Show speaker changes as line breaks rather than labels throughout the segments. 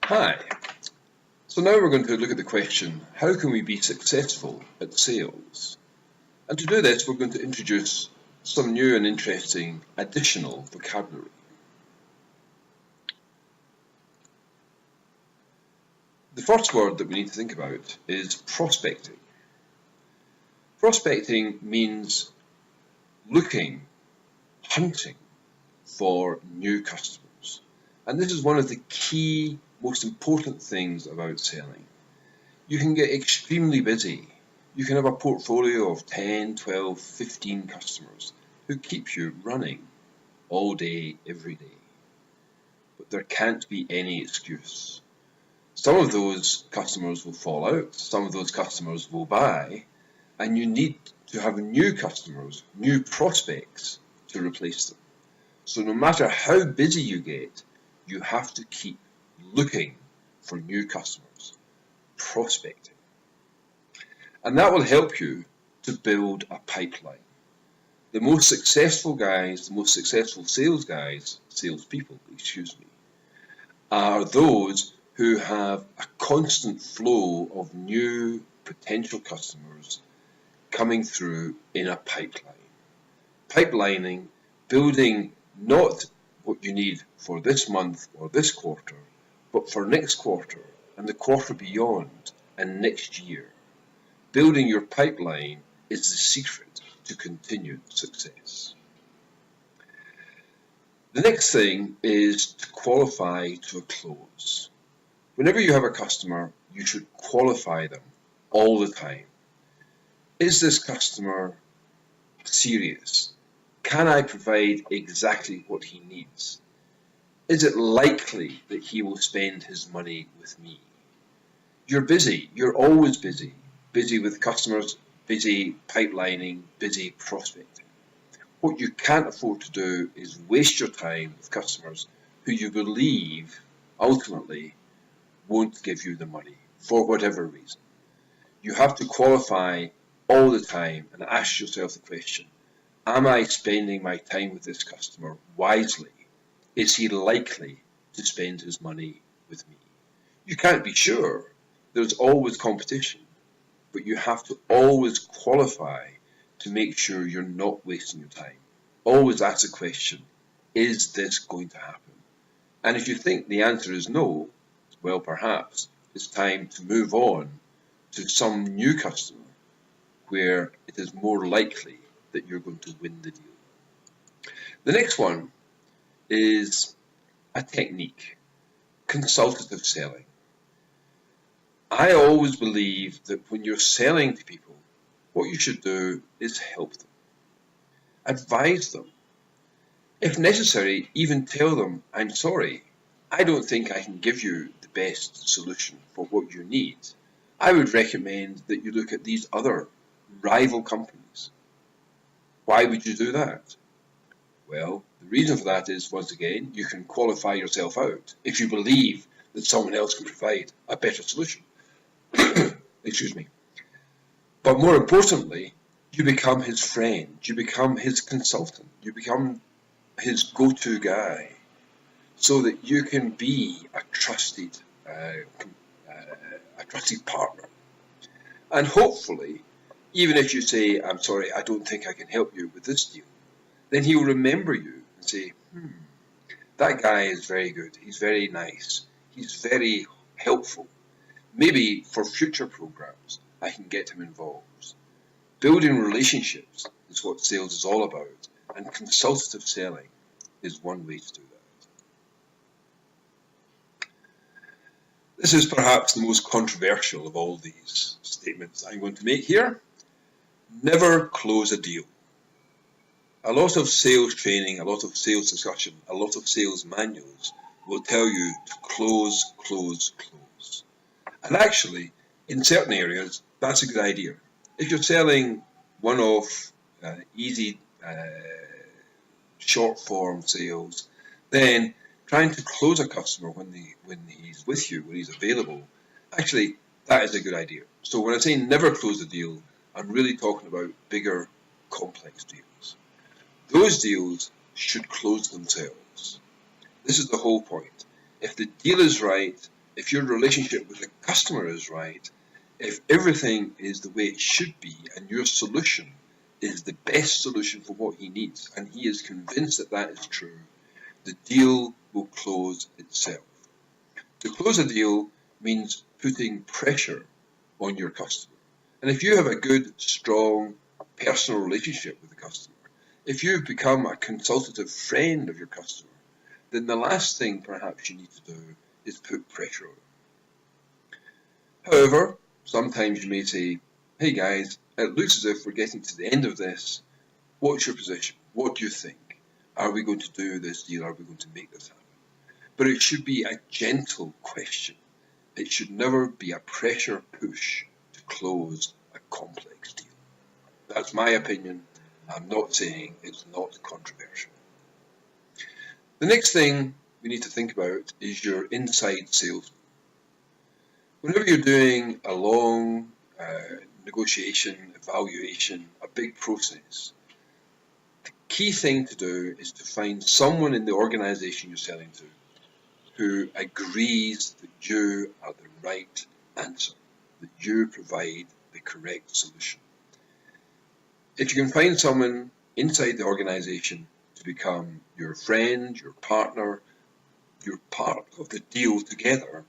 Hi. So now we're going to look at the question, how can we be successful at sales? And to do this, we're going to introduce some new and interesting additional vocabulary. The first word that we need to think about is prospecting. Prospecting means looking, hunting for new customers. And this is one of the key, most important things about selling. You can get extremely busy. You can have a portfolio of 10, 12, 15 customers who keep you running all day, every day. But there can't be any excuse. Some of those customers will fall out, some of those customers will buy, and you need to have new customers, new prospects to replace them. So no matter how busy you get, you have to keep looking for new customers, prospecting. And that will help you to build a pipeline. The most successful guys, the most successful salespeople, are those who have a constant flow of new potential customers coming through in a pipeline. Pipelining, building not what you need for this month or this quarter, but for next quarter and the quarter beyond and next year. Building your pipeline is the secret to continued success. The next thing is to qualify to a close. Whenever you have a customer, you should qualify them all the time. Is this customer serious? Can I provide exactly what he needs? Is it likely that he will spend his money with me? You're busy. You're always busy. Busy with customers, busy pipelining, busy prospecting. What you can't afford to do is waste your time with customers who you believe ultimately won't give you the money for whatever reason. You have to qualify all the time and ask yourself the question, am I spending my time with this customer wisely? Is he likely to spend his money with me? You can't be sure. There's always competition, but you have to always qualify to make sure you're not wasting your time. Always ask the question, is this going to happen? And if you think the answer is no, well, perhaps it's time to move on to some new customer where it is more likely that you're going to win the deal. The next one is a technique, consultative selling. I always believe that when you're selling to people, what you should do is help them, advise them. If necessary, even tell them, I'm sorry, I don't think I can give you the best solution for what you need. I would recommend that you look at these other rival companies. Why would you do that? Well, the reason for that is, once again, you can qualify yourself out if you believe that someone else can provide a better solution. Excuse me. But more importantly, you become his friend, you become his consultant, you become his go-to guy, so that you can be a trusted partner. And hopefully, even if you say, I'm sorry, I don't think I can help you with this deal, then he'll remember you and say, that guy is very good, he's very nice, he's very helpful. Maybe for future programs, I can get him involved. Building relationships is what sales is all about, and consultative selling is one way to do that. This is perhaps the most controversial of all these statements I'm going to make here. Never close a deal. A lot of sales training, a lot of sales discussion, a lot of sales manuals will tell you to close, close, close. And actually, in certain areas, that's a good idea. If you're selling one-off, easy, short-form sales, then trying to close a customer when he's with you, when he's available, actually, that is a good idea. So when I say never close a deal, I'm really talking about bigger, complex deals. Those deals should close themselves. This is the whole point. If the deal is right, if your relationship with the customer is right, if everything is the way it should be and your solution is the best solution for what he needs and he is convinced that that is true, the deal will close itself. To close a deal means putting pressure on your customer. And if you have a good, strong, personal relationship with the customer, if you've become a consultative friend of your customer, then the last thing perhaps you need to do is put pressure on them. However, sometimes you may say, hey guys, it looks as if we're getting to the end of this. What's your position? What do you think? Are we going to do this deal? Are we going to make this happen? But it should be a gentle question. It should never be a pressure push to close a complex deal. That's my opinion. I'm not saying it's not controversial. The next thing we need to think about is your inside salesman. Whenever you're doing a long negotiation, evaluation, a big process, the key thing to do is to find someone in the organization you're selling to who agrees that you are the right answer, that you provide the correct solution. If you can find someone inside the organization to become your friend, your partner, you're part of the deal together,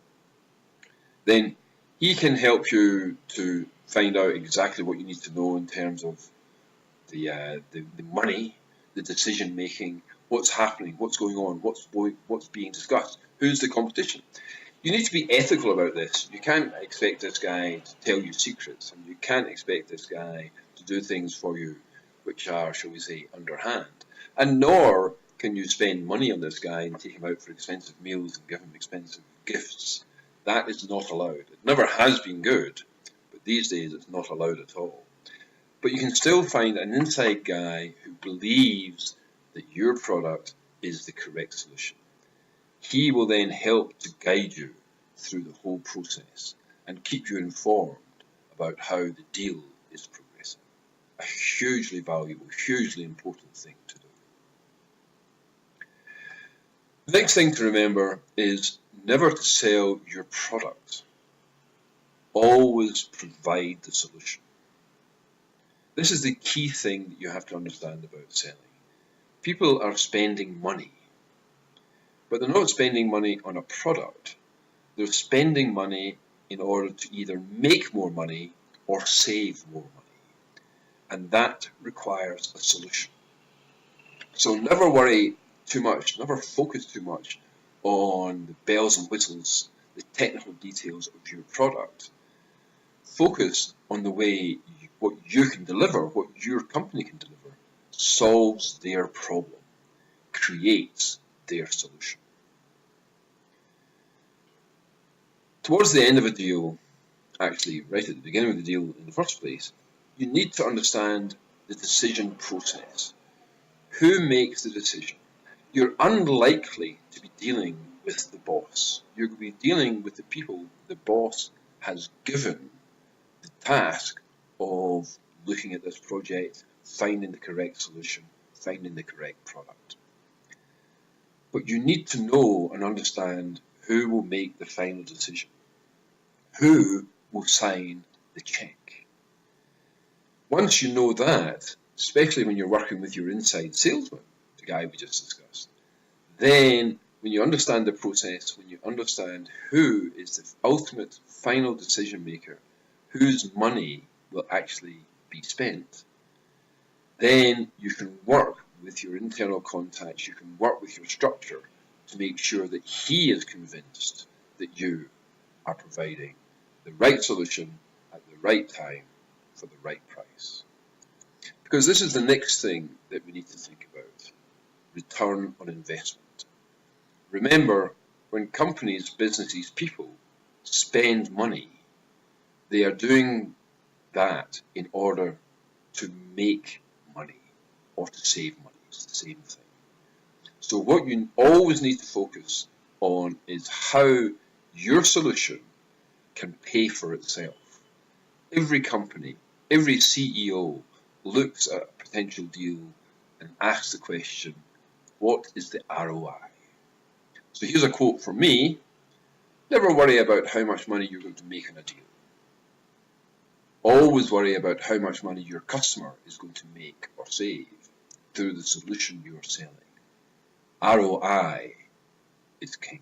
then he can help you to find out exactly what you need to know in terms of the money, the decision making, what's happening, what's going on, what's being discussed, who's the competition. You need to be ethical about this. You can't expect this guy to tell you secrets, and you can't expect this guy to do things for you which are, shall we say, underhand. And nor can you spend money on this guy and take him out for expensive meals and give him expensive gifts. That is not allowed. It never has been good, but these days it's not allowed at all. But you can still find an inside guy who believes that your product is the correct solution. He will then help to guide you through the whole process and keep you informed about how the deal is progressing. A hugely valuable, hugely important thing to do. The next thing to remember is never to sell your product. Always provide the solution. This is the key thing that you have to understand about selling. People are spending money, but they're not spending money on a product. They're spending money in order to either make more money or save more money. And that requires a solution. So never worry too much, never focus too much on the bells and whistles, the technical details of your product. Focus on the way what you can deliver, what your company can deliver, solves their problem, creates their solution. Towards the end of a deal, actually right at the beginning of the deal in the first place, you need to understand the decision process. Who makes the decision? You're unlikely to be dealing with the boss. You're going to be dealing with the people the boss has given the task of looking at this project, finding the correct solution, finding the correct product. But you need to know and understand who will make the final decision, who will sign the check. Once you know that, especially when you're working with your inside salesman, the guy we just discussed, then when you understand the process, when you understand who is the ultimate final decision maker, whose money will actually be spent, then you can work with your internal contacts, you can work with your structure to make sure that he is convinced that you are providing the right solution at the right time for the right price. Because this is the next thing that we need to think about, return on investment. Remember, when companies, businesses, people spend money, they are doing that in order to make money or to save money. It's the same thing. So what you always need to focus on is how your solution can pay for itself. Every company, every CEO looks at a potential deal and asks the question, what is the ROI? So here's a quote from me. Never worry about how much money you're going to make on a deal. Always worry about how much money your customer is going to make or save through the solution you're selling. ROI is king.